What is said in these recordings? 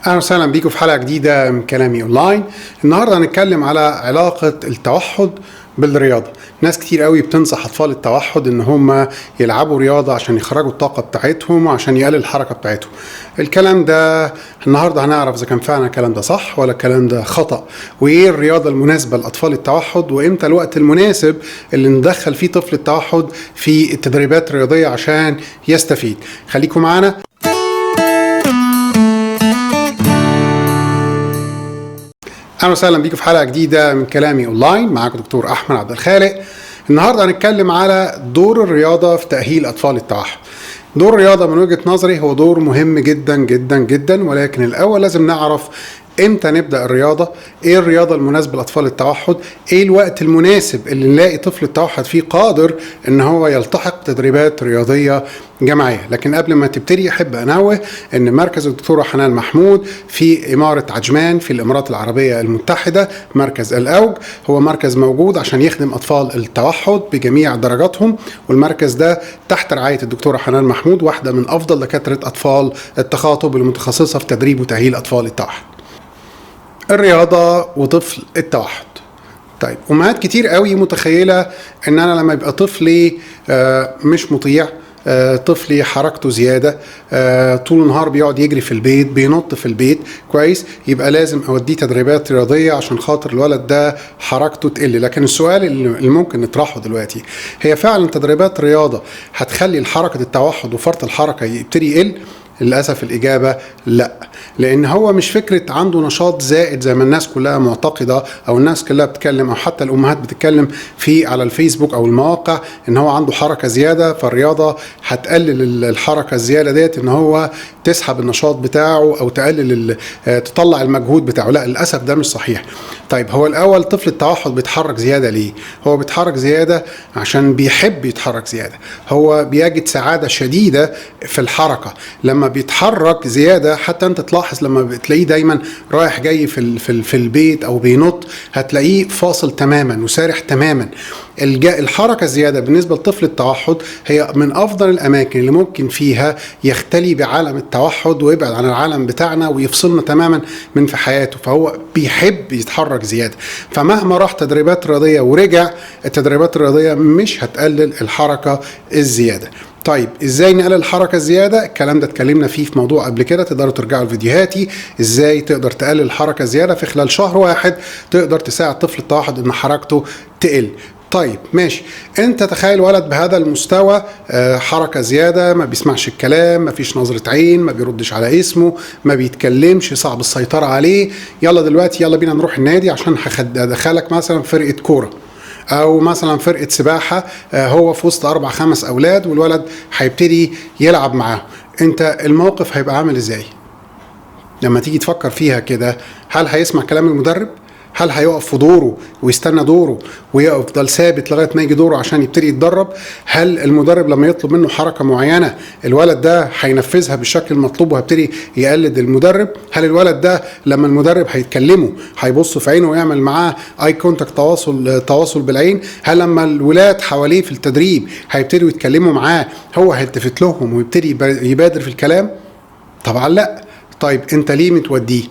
اهلا وسهلا بيكم في حلقه جديده من كلامي اونلاين. النهارده هنتكلم على علاقه التوحد بالرياضه. ناس كتير قوي بتنصح اطفال التوحد ان هم يلعبوا رياضه عشان يخرجوا الطاقه بتاعتهم وعشان يقلل الحركه بتاعتهم. الكلام ده النهارده هنعرف اذا كان فعلا الكلام ده صح ولا الكلام ده خطا، وايه الرياضه المناسبه لاطفال التوحد، وامتى الوقت المناسب اللي ندخل فيه طفل التوحد في التدريبات الرياضيه عشان يستفيد. خليكم معانا. اهلا وسهلا بيكم في حلقه جديده من كلامي اونلاين. معاكم دكتور احمد عبد الخالق. النهارده هنتكلم على دور الرياضه في تاهيل اطفال التوحد. دور الرياضه من وجهه نظري هو دور مهم جدا جدا جدا، ولكن الاول لازم نعرف امتى نبدا الرياضه، ايه الرياضه المناسبه لاطفال التوحد، ايه الوقت المناسب اللي نلاقي طفل التوحد فيه قادر ان هو يلتحق تدريبات رياضيه جماعيه. لكن قبل ما تبتدي احب انوه ان مركز الدكتوره حنان محمود في اماره عجمان في الامارات العربيه المتحده، مركز الاوج، هو مركز موجود عشان يخدم اطفال التوحد بجميع درجاتهم، والمركز ده تحت رعايه الدكتوره حنان محمود، واحده من افضل دكاتره اطفال التخاطب المتخصصه في تدريب وتاهيل اطفال التوحد. الرياضة وطفل التوحد. طيب، أمهات كتير قوي متخيلة ان انا لما يبقى طفلي مش مطيع، طفلي حركته زيادة، طول النهار بيقعد يجري في البيت، بينط في البيت كويس، يبقى لازم اوديه تدريبات رياضية عشان خاطر الولد ده حركته تقل. لكن السؤال اللي ممكن نطرحه دلوقتي، هي فعلا تدريبات رياضة هتخلي حركة التوحد وفرط الحركة يبتدي يقل؟ للأسف الإجابة لا، لأن هو مش فكرة عنده نشاط زائد زي ما الناس كلها معتقدة أو الناس كلها بتتكلم أو حتى الأمهات بتتكلم على الفيسبوك أو المواقع إن هو عنده حركة زيادة فالرياضة هتقلل الحركة الزيادة ديت، إن هو تسحب النشاط بتاعه أو تقلل تطلع المجهود بتاعه. لا، للأسف ده مش صحيح. طيب، هو الأول طفل التوحد بيتحرك زيادة ليه؟ هو بيتحرك زيادة عشان بيحب يتحرك زيادة، هو بيجد سعادة شديدة في الحركة لما بيتحرك زيادة. حتى انت تلاحظ لما بتلاقيه دايما رايح جاي في البيت او بينط، هتلاقيه فاصل تماما وسارح تماما. الحركة الزيادة بالنسبة لطفل التوحد هي من افضل الاماكن اللي ممكن فيها يختلي بعالم التوحد ويبعد عن العالم بتاعنا ويفصلنا تماما من في حياته. فهو بيحب يتحرك زيادة، فمهما راح تدريبات رياضية ورجع، التدريبات الرياضية مش هتقلل الحركة الزيادة. طيب، ازاي نقلل الحركه الزياده؟ الكلام ده اتكلمنا فيه في موضوع قبل كده، تقدروا ترجعوا لفيديوهاتي ازاي تقدر تقلل الحركه الزياده في خلال شهر واحد، تقدر تساعد طفل التوحد ان حركته تقل. طيب ماشي، انت تخيل ولد بهذا المستوى، حركه زياده، ما بيسمعش الكلام، ما فيش نظره عين، ما بيردش على اسمه، ما بيتكلمش، صعب السيطره عليه. يلا دلوقتي يلا بينا نروح النادي عشان هدخلك مثلا فرقه كوره او مثلا فرقه سباحه، هو في وسط 4-5 اولاد والولد هيبتدي يلعب معاهم. انت الموقف هيبقى عامل ازاي لما تيجي تفكر فيها كده؟ هل هيسمع كلام المدرب؟ هل هيقف في دوره ويستنى دوره ويفضل ثابت لغايه ما يجي دوره عشان يبتدي يتدرب؟ هل المدرب لما يطلب منه حركه معينه الولد ده هينفذها بالشكل المطلوب وهيبتدي يقلد المدرب؟ هل الولد ده لما المدرب هيتكلمه هيبص في عينه ويعمل معاه اي كونتاكت، تواصل بالعين؟ هل لما الولاد حواليه في التدريب هيبتدوا يتكلموا معاه هو هيلتفت لهم ويبتدي يبادر في الكلام؟ طبعا لا. طيب، انت ليه متوديه؟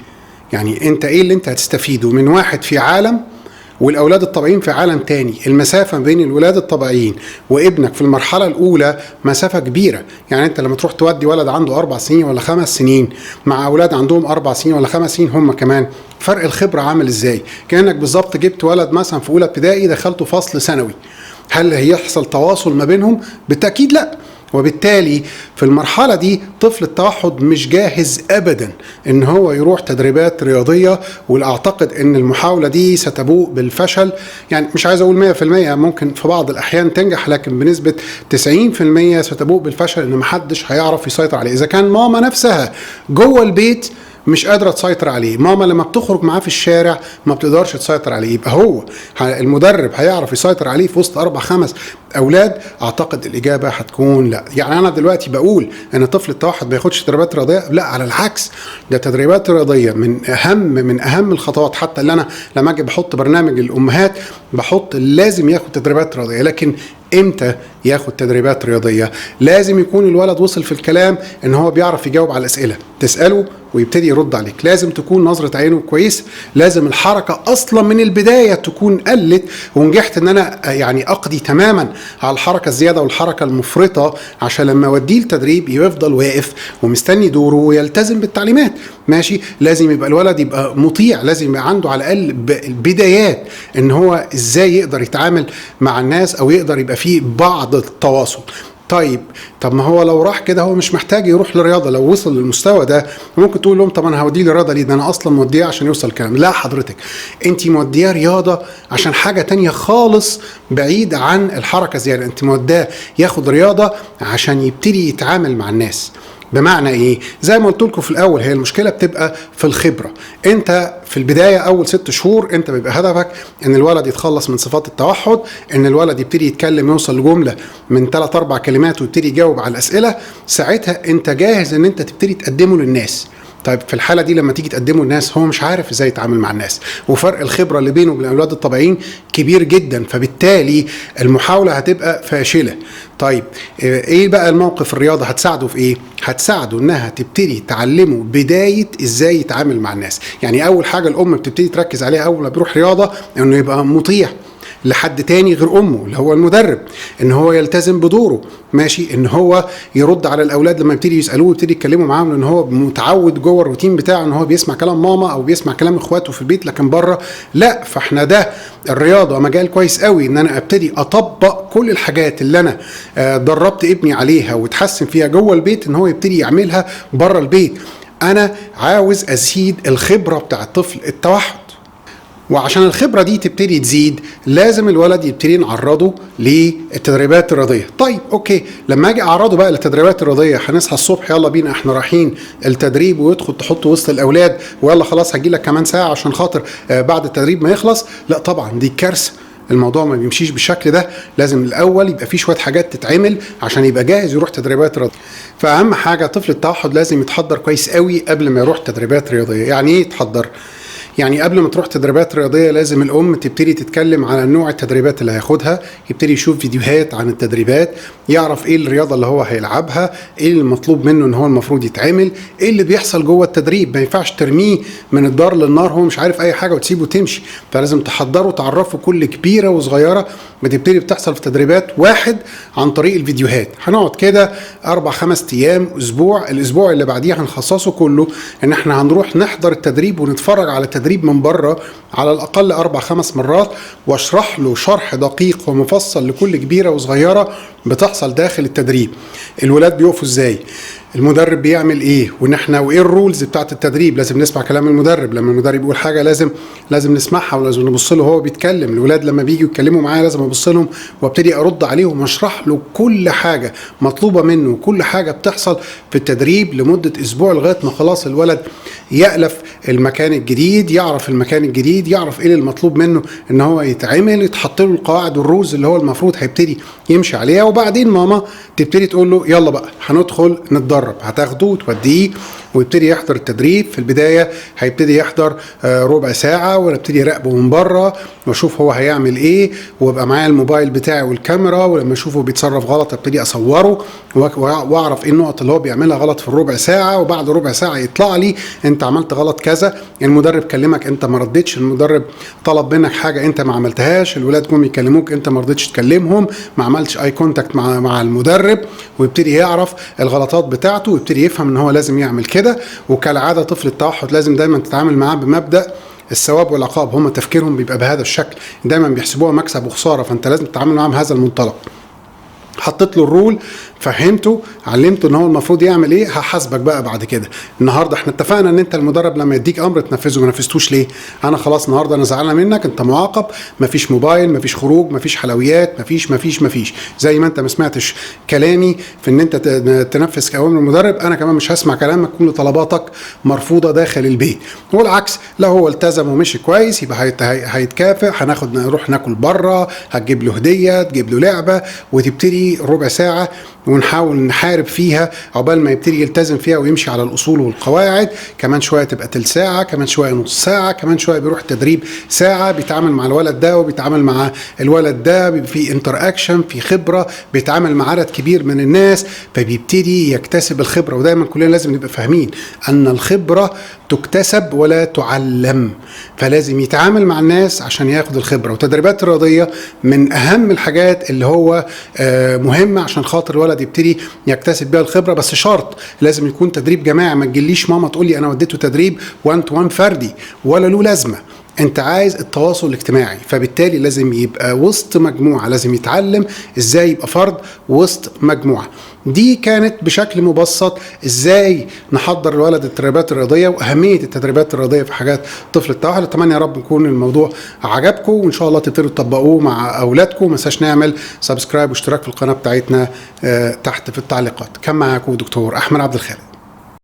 يعني انت ايه اللي انت هتستفيده من واحد في عالم والاولاد الطبيعيين في عالم تاني؟ المسافه بين الولاد الطبيعيين وابنك في المرحله الاولى مسافه كبيره. يعني انت لما تروح تودي ولد عنده 4 سنين ولا 5 سنين مع اولاد عندهم 4 سنين ولا 5 سنين هم كمان، فرق الخبره عامل ازاي؟ كانك بالظبط جبت ولد مثلا في اولى ابتدائي دخلته فصل ثانوي. هل هيحصل تواصل ما بينهم؟ بالتاكيد لا. وبالتالي في المرحلة دي طفل التوحد مش جاهز أبدا إن هو يروح تدريبات رياضية، والأعتقد إن المحاولة دي ستبوء بالفشل. يعني مش عايز أقول 100%، ممكن في بعض الأحيان تنجح، لكن بنسبة 90% ستبوء بالفشل، إن محدش هيعرف يسيطر عليه. إذا كان ماما نفسها جوه البيت مش قادرة تسيطر عليه، ماما لما بتخرج معاه في الشارع ما بتقدرش تسيطر عليه، يبقى هو المدرب هيعرف يسيطر عليه في وسط 4-5 أولاد؟ أعتقد الإجابة هتكون لا. يعني أنا دلوقتي بقول إن طفل التوحد ما ياخدش تدريبات رياضية؟ لا، على العكس، ده تدريبات رياضية من أهم الخطوات. حتى اللي أنا لما أجي بحط برنامج الأمهات بحط لازم ياخد تدريبات رياضية. لكن امتى ياخد تدريبات رياضية؟ لازم يكون الولد وصل في الكلام ان هو بيعرف يجاوب على الأسئلة، تسأله ويبتدي يرد عليك. لازم تكون نظرة عينه كويسة، لازم الحركة اصلا من البداية تكون قلت ونجحت ان انا يعني اقضي تماما على الحركة الزيادة والحركة المفرطة، عشان لما اوديه التدريب يفضل واقف ومستني دوره ويلتزم بالتعليمات. ماشي، لازم يبقى الولد يبقى مطيع، لازم يبقى عنده على الاقل بدايات ان هو ازاي يقدر يتعامل مع الناس او يقدر يبقى فيه بعض التواصل. طب ما هو لو راح كده هو مش محتاج يروح للرياضه. لو وصل للمستوى ده ممكن تقول لهم طب انا هوديه للرياضه ليه؟ ده انا اصلا موديه عشان يوصل الكلام. لا حضرتك، انت موديه رياضه عشان حاجه تانية خالص بعيد عن الحركه زياده. انت موداه ياخد رياضه عشان يبتدي يتعامل مع الناس. بمعنى ايه؟ زي ما قلت لكم في الاول، هي المشكله بتبقى في الخبره. انت في البدايه اول 6 شهور انت بيبقى هدفك ان الولد يتخلص من صفات التوحد، ان الولد يبتدي يتكلم يوصل لجمله من 3-4 كلمات ويبتدي يجاوب على الاسئله. ساعتها انت جاهز ان انت تبتدي تقدمه للناس. طيب في الحاله دي لما تيجي تقدمه للناس هو مش عارف ازاي يتعامل مع الناس، وفرق الخبره اللي بينه وبين الاولاد الطبيعيين كبير جدا، فبالتالي المحاوله هتبقى فاشله. طيب ايه بقى الموقف؟ الرياضه هتساعده في ايه؟ هتساعده انها تبتدي تعلمه بدايه ازاي يتعامل مع الناس. يعني اول حاجه الام بتبتدي تركز عليها اول ما بيروح رياضه انه يبقى مطيع لحد تاني غير امه اللي هو المدرب، ان هو يلتزم بدوره. ماشي، ان هو يرد على الاولاد لما يبتدي يسالوه ويبتدي يتكلموا معاهم، لان هو متعود جوه الروتين بتاعه ان هو بيسمع كلام ماما او بيسمع كلام اخواته في البيت، لكن بره لا. فاحنا ده الرياضه مجال كويس قوي ان انا ابتدي اطبق كل الحاجات اللي انا دربت ابني عليها وتحسن فيها جوه البيت ان هو يبتدي يعملها بره البيت. انا عاوز ازيد الخبره بتاع الطفل التوحد، وعشان الخبرة دي تبتدي تزيد لازم الولد يبتدي نعرضه للتدريبات الرياضية. طيب اوكي، لما اجي اعرضه بقى للتدريبات الرياضية، هنصحى الصبح يلا بينا احنا رايحين التدريب ويدخل تحطه وسط الاولاد ويلا خلاص هجي لك كمان ساعة عشان خاطر بعد التدريب ما يخلص؟ لا طبعا، دي كارثة. الموضوع ما بيمشيش بالشكل ده. لازم الاول يبقى في شويه حاجات تتعمل عشان يبقى جاهز يروح تدريبات رياضيه. فاهم حاجه؟ طفل التوحد لازم يتحضر كويس قوي قبل ما يروح تدريبات رياضيه. يعني ايه يتحضر؟ يعني قبل ما تروح تدريبات رياضيه لازم الام تبتدي تتكلم على نوع التدريبات اللي هياخدها، يبتدي يشوف فيديوهات عن التدريبات، يعرف ايه الرياضه اللي هو هيلعبها، ايه المطلوب منه ان هو المفروض يتعمل، ايه اللي بيحصل جوه التدريب. ما ينفعش ترميه من الدار للنار هو مش عارف اي حاجه وتسيبه تمشي. فلازم تحضره وتعرفه كل كبيره وصغيره بتبتدي بتحصل في تدريبات واحد عن طريق الفيديوهات. هنقعد كده 4-5 ايام، اسبوع. الاسبوع اللي بعديه هنخصصه كله ان احنا هنروح نحضر التدريب ونتفرج على التدريب من بره على الاقل 4-5 مرات، واشرح له شرح دقيق ومفصل لكل كبيره وصغيره بتحصل داخل التدريب. الولاد بيقفوا ازاي، المدرب بيعمل ايه، وان احنا وايه الرولز بتاعت التدريب. لازم نسمع كلام المدرب، لما المدرب يقول حاجه لازم نسمعها ولازم نبص له وهو بيتكلم. الولاد لما بييجوا يتكلموا معايا لازم ابص لهم وابتدي ارد عليهم واشرح له كل حاجه مطلوبه منه وكل حاجه بتحصل في التدريب لمده اسبوع، لغايه ما خلاص الولد يألف المكان الجديد، يعرف المكان الجديد، يعرف ايه المطلوب منه ان هو يتعمل، يتحط له القواعد والرولز اللي هو المفروض هيبتدي يمشي عليها. وبعدين ماما تبتدي تقول له يلا بقى هندخل نتدرب، هتاخده وتوديه ويبتدي يحضر التدريب. في البدايه هيبتدي يحضر ربع ساعه ونبتدي راقبه من بره واشوف هو هيعمل ايه، وابقى معايا الموبايل بتاعي والكاميرا، ولما اشوفه بيتصرف غلط ابتدي اصوره واعرف ايه النقط اللي هو بيعملها غلط في الربع ساعه. وبعد ربع ساعه يطلع لي انت عملت غلط كذا، المدرب كلمك انت ما ردتش، المدرب طلب منك حاجه انت ما عملتهاش، الولاد جم يكلموك انت ما رضيتش تكلمهم، ما عملتش اي كونتاكت مع المدرب، ويبتدي يعرف الغلطات بتاعته ويبتدي يفهم ان هو لازم يعمل كده. وكالعاده طفل التوحد لازم دايما تتعامل معاه بمبدأ الثواب والعقاب. هم تفكيرهم بيبقى بهذا الشكل، دايما بيحسبوها مكسب وخساره، فانت لازم تتعامل معاهم بهذا المنطلق. حطيت له الرول، فهمته، علمته ان هو المفروض يعمل ايه، هحاسبك بقى بعد كده. النهارده احنا اتفقنا ان انت المدرب لما يديك امر تنفذه، ما نفذتوش ليه؟ انا خلاص النهارده انا زعلان منك، انت معاقب، مفيش موبايل، مفيش خروج، مفيش حلويات، مفيش. زي ما انت ما سمعتش كلامي في ان انت تنفذ اوامر المدرب، انا كمان مش هسمع كلامك، كل طلباتك مرفوضه داخل البيت. والعكس، لو هو التزم ومشي كويس يبقى هيتكافئ، نروح ناكل بره، هتجيب له هديه، تجيب له لعبه، وتبتدي ربع ساعه ونحاول نحارب فيها عقبال ما يبتدي يلتزم فيها ويمشي على الاصول والقواعد. كمان شويه تبقى تلت ساعه، كمان شويه نص ساعه، كمان شويه بيروح التدريب ساعه، بيتعامل مع الولد ده وبيتعامل مع الولد ده، بيبقى في انتر اكشن، في خبره، بيتعامل مع عدد كبير من الناس، فبيبتدي يكتسب الخبره. ودايما كلنا لازم نبقى فاهمين ان الخبره تكتسب ولا تعلم، فلازم يتعامل مع الناس عشان ياخد الخبره. وتدريبات الرياضيه من اهم الحاجات اللي هو مهمه عشان خاطر الولد يبتدي يكتسب بيها الخبره. بس شرط لازم يكون تدريب جماعي. ما تجيليش ماما تقول لي انا وديته تدريب 1 to 1 فردي ولا له لازمه. انت عايز التواصل الاجتماعي، فبالتالي لازم يبقى وسط مجموعه، لازم يتعلم ازاي يبقى فرد وسط مجموعه. دي كانت بشكل مبسط ازاي نحضر الولد التدريبات الرياضيه واهميه التدريبات الرياضيه في حاجات طفل التوحد. اتمنى يا رب يكون الموضوع عجبكم، وان شاء الله تبتدوا تطبقوه مع اولادكم. ما تنساش نعمل سبسكرايب واشتراك في القناه بتاعتنا تحت في التعليقات. كان معاكم دكتور احمد عبد الخالق.